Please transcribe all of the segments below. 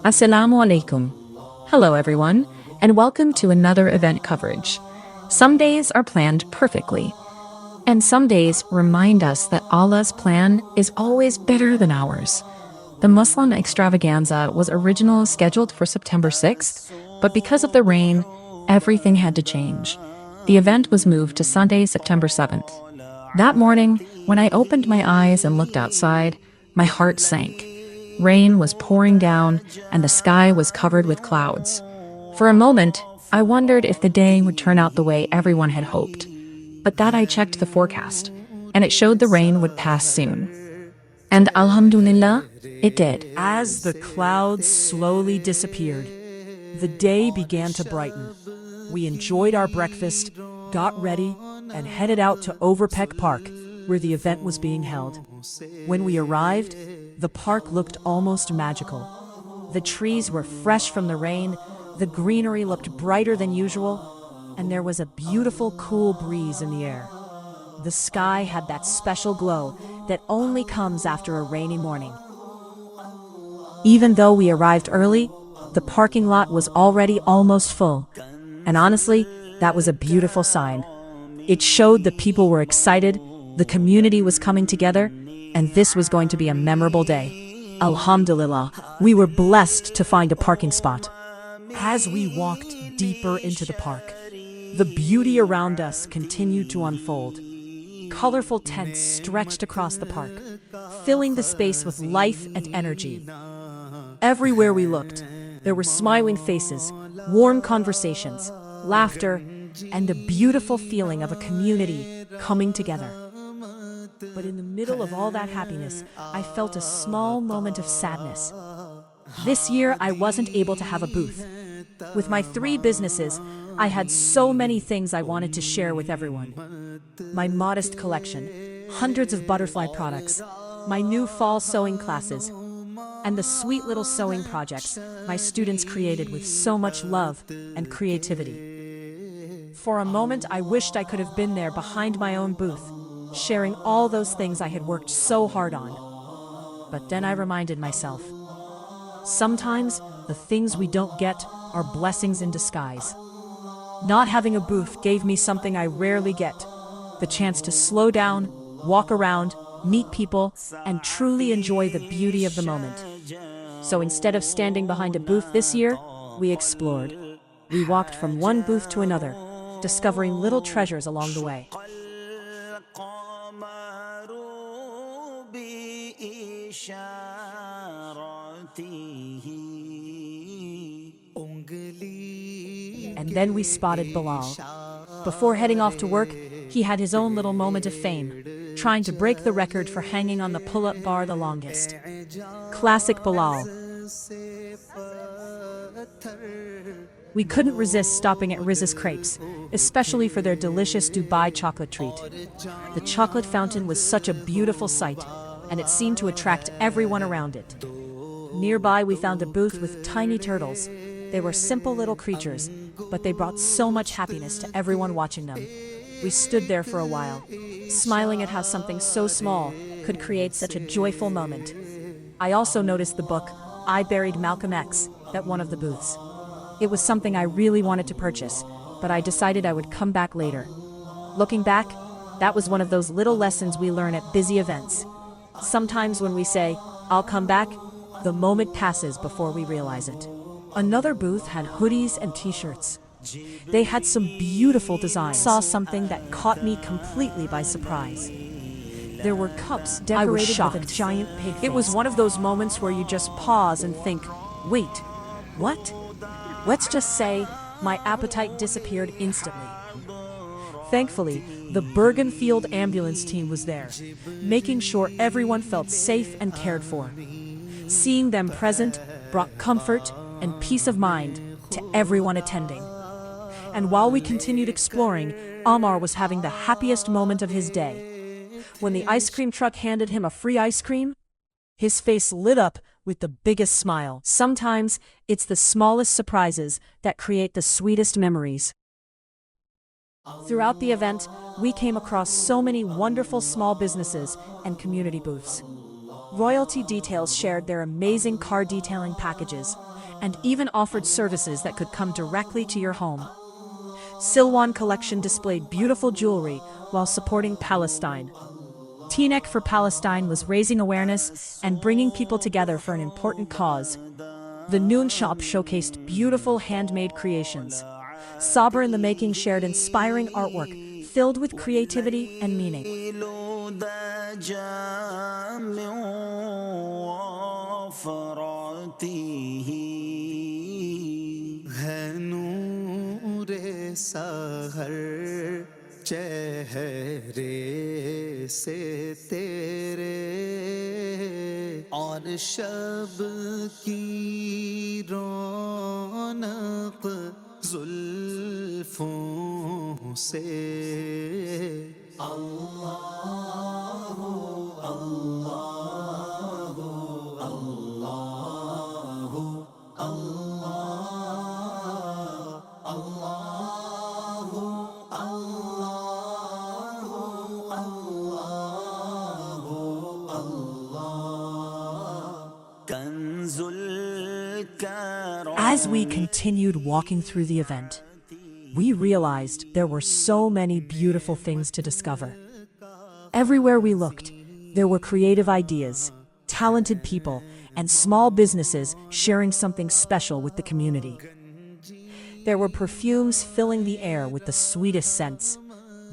Assalamu alaikum. Hello everyone, and welcome to another event coverage. Some days are planned perfectly, and some days remind us that Allah's plan is always better than ours. The Muslim extravaganza was originally scheduled for September 6th, but because of the rain, everything had to change. The event was moved to Sunday, September 7th. That morning, when I opened my eyes and looked outside, my heart sank. Rain was pouring down, and the sky was covered with clouds. For a moment, I wondered if the day would turn out the way everyone had hoped. But then I checked the forecast, and it showed the rain would pass soon. And Alhamdulillah, it did. As the clouds slowly disappeared, the day began to brighten. We enjoyed our breakfast, got ready, and headed out to Overpeck Park, where the event was being held. When we arrived, the park looked almost magical. The trees were fresh from the rain, the greenery looked brighter than usual, and there was a beautiful cool breeze in the air. The sky had that special glow that only comes after a rainy morning. Even though we arrived early, the parking lot was already almost full. And honestly, that was a beautiful sign. It showed that people were excited, the community was coming together, and this was going to be a memorable day. Alhamdulillah, we were blessed to find a parking spot. As we walked deeper into the park, the beauty around us continued to unfold. Colorful tents stretched across the park, filling the space with life and energy. Everywhere we looked, there were smiling faces, warm conversations, laughter, and a beautiful feeling of a community coming together. But in the middle of all that happiness, I felt a small moment of sadness. This year, I wasn't able to have a booth. With my 3 businesses, I had so many things I wanted to share with everyone. My modest collection, hundreds of butterfly products, my new fall sewing classes, and the sweet little sewing projects my students created with so much love and creativity. For a moment, I wished I could have been there behind my own booth, sharing all those things I had worked so hard on. But then I reminded myself, sometimes the things we don't get are blessings in disguise. Not having a booth gave me something I rarely get, the chance to slow down, walk around, meet people, and truly enjoy the beauty of the moment. So instead of standing behind a booth this year, we explored. We walked from one booth to another, discovering little treasures along the way. And then we spotted Bilal. Before heading off to work, he had his own little moment of fame, trying to break the record for hanging on the pull-up bar the longest. Classic Bilal. We couldn't resist stopping at Riz's Crepes, especially for their delicious Dubai chocolate treat. The chocolate fountain was such a beautiful sight, and it seemed to attract everyone around it. Nearby, we found a booth with tiny turtles. They were simple little creatures, but they brought so much happiness to everyone watching them. We stood there for a while, smiling at how something so small could create such a joyful moment. I also noticed the book, I Buried Malcolm X, at one of the booths. It was something I really wanted to purchase, but I decided I would come back later. Looking back, that was one of those little lessons we learn at busy events. Sometimes when we say, I'll come back, the moment passes before we realize it. Another booth had hoodies and t-shirts. They had some beautiful designs. I saw something that caught me completely by surprise. There were cups decorated with a giant pig face. It was one of those moments where you just pause and think, wait, what? Let's just say my appetite disappeared instantly. Thankfully, the Bergenfield ambulance team was there, making sure everyone felt safe and cared for. Seeing them present brought comfort and peace of mind to everyone attending. And while we continued exploring, Amar was having the happiest moment of his day. When the ice cream truck handed him a free ice cream, his face lit up with the biggest smile. Sometimes it's the smallest surprises that create the sweetest memories. Throughout the event, we came across so many wonderful small businesses and community booths. Royalty Details shared their amazing car detailing packages, and even offered services that could come directly to your home. Silwan Collection displayed beautiful jewelry while supporting Palestine. Teaneck for Palestine was raising awareness and bringing people together for an important cause. The Noon Shop showcased beautiful handmade creations. Sabr in the Making shared inspiring artwork filled with creativity and meaning. चेहरे से तेरे और शब की रौनक जुल्फों से As we continued walking through the event, we realized there were so many beautiful things to discover. Everywhere we looked, there were creative ideas, talented people, and small businesses sharing something special with the community. There were perfumes filling the air with the sweetest scents,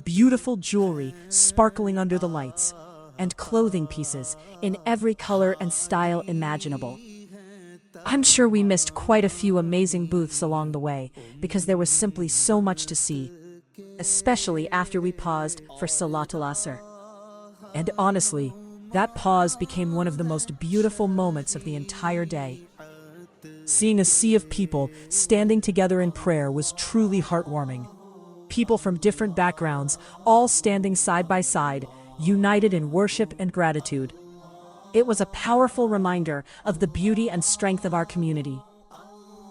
beautiful jewelry sparkling under the lights, and clothing pieces in every color and style imaginable. I'm sure we missed quite a few amazing booths along the way because there was simply so much to see, especially after we paused for Salatul Asr. And honestly, that pause became one of the most beautiful moments of the entire day. Seeing a sea of people standing together in prayer was truly heartwarming. People from different backgrounds, all standing side by side, united in worship and gratitude. It was a powerful reminder of the beauty and strength of our community.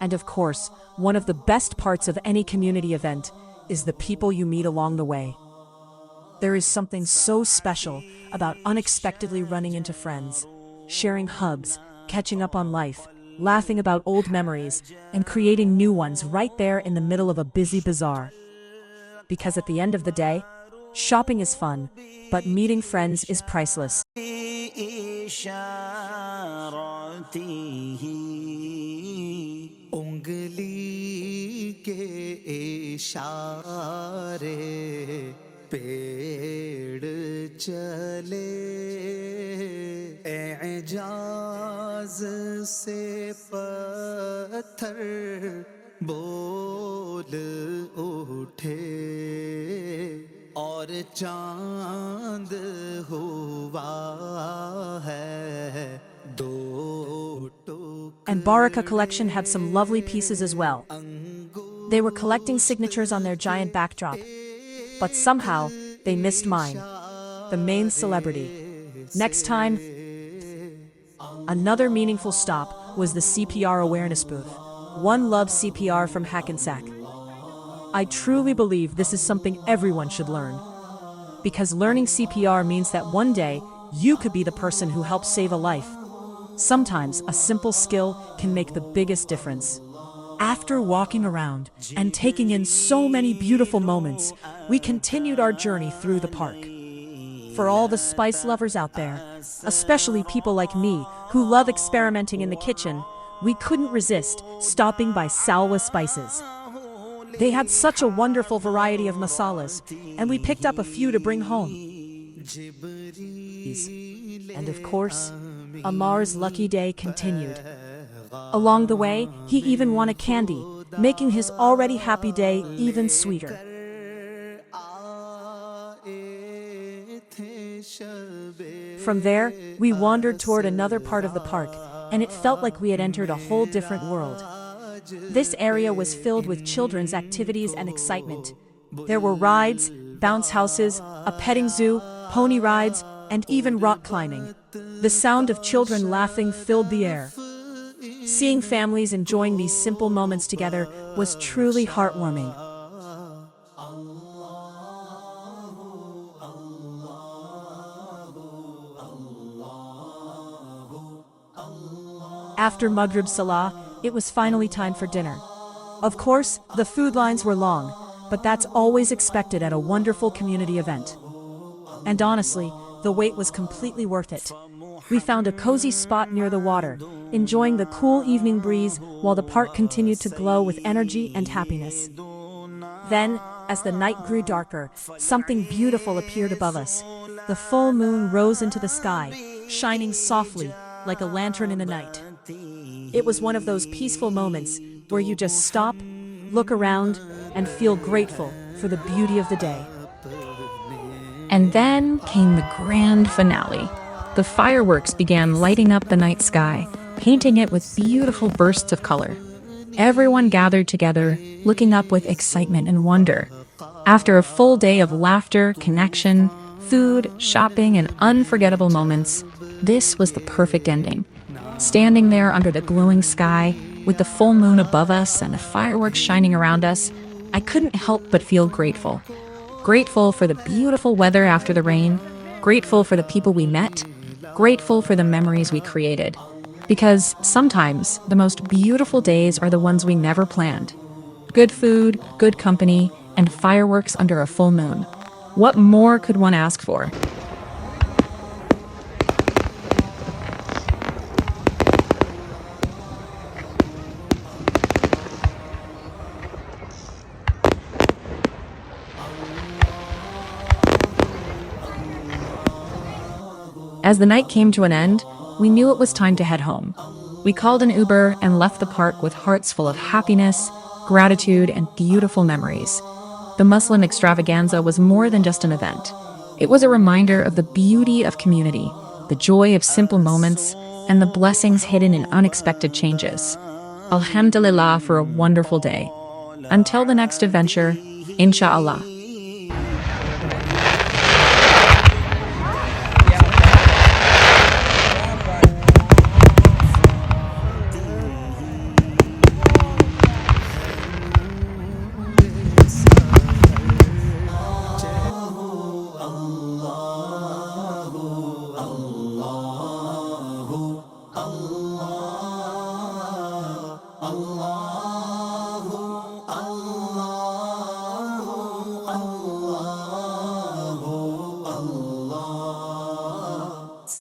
And of course, one of the best parts of any community event is the people you meet along the way. There is something so special about unexpectedly running into friends, sharing hugs, catching up on life, laughing about old memories, and creating new ones right there in the middle of a busy bazaar. Because at the end of the day, shopping is fun, but meeting friends is priceless. उंगली के इशारे पेड़ चले एजाज से पत्थर बोल उठे और चांद हुआ है And Baraka Collection had some lovely pieces as well. They were collecting signatures on their giant backdrop, but somehow they missed mine, the main celebrity. Next time, another meaningful stop was the CPR awareness booth. One Love CPR from Hackensack. I truly believe this is something everyone should learn. Because learning CPR means that one day you could be the person who helps save a life. Sometimes a simple skill can make the biggest difference. After walking around and taking in so many beautiful moments, we continued our journey through the park. For all the spice lovers out there, especially people like me who love experimenting in the kitchen, we couldn't resist stopping by Salwa Spices. They had such a wonderful variety of masalas, and we picked up a few to bring home. And of course, Amar's lucky day continued. Along the way, he even won a candy, making his already happy day even sweeter. From there, we wandered toward another part of the park, and it felt like we had entered a whole different world. This area was filled with children's activities and excitement. There were rides, bounce houses, a petting zoo, pony rides, and even rock climbing. The sound of children laughing filled the air. Seeing families enjoying these simple moments together was truly heartwarming. After Maghrib Salah, It was finally time for dinner. Of course, the food lines were long, but that's always expected at a wonderful community event. And honestly, the wait was completely worth it. We found a cozy spot near the water, enjoying the cool evening breeze while the park continued to glow with energy and happiness. Then, as the night grew darker, something beautiful appeared above us. The full moon rose into the sky, shining softly like a lantern in the night. It was one of those peaceful moments where you just stop, look around, and feel grateful for the beauty of the day. And then came the grand finale. The fireworks began lighting up the night sky, painting it with beautiful bursts of color. Everyone gathered together, looking up with excitement and wonder. After a full day of laughter, connection, food, shopping, and unforgettable moments, this was the perfect ending. Standing there under the glowing sky, with the full moon above us and the fireworks shining around us, I couldn't help but feel grateful. Grateful for the beautiful weather after the rain, grateful for the people we met, grateful for the memories we created. Because sometimes the most beautiful days are the ones we never planned. Good food, good company, and fireworks under a full moon. What more could one ask for? As the night came to an end, we knew it was time to head home. We called an Uber and left the park with hearts full of happiness, gratitude, and beautiful memories. The Muslim Extravaganza was more than just an event. It was a reminder of the beauty of community, the joy of simple moments, and the blessings hidden in unexpected changes. Alhamdulillah for a wonderful day. Until the next adventure, inshallah.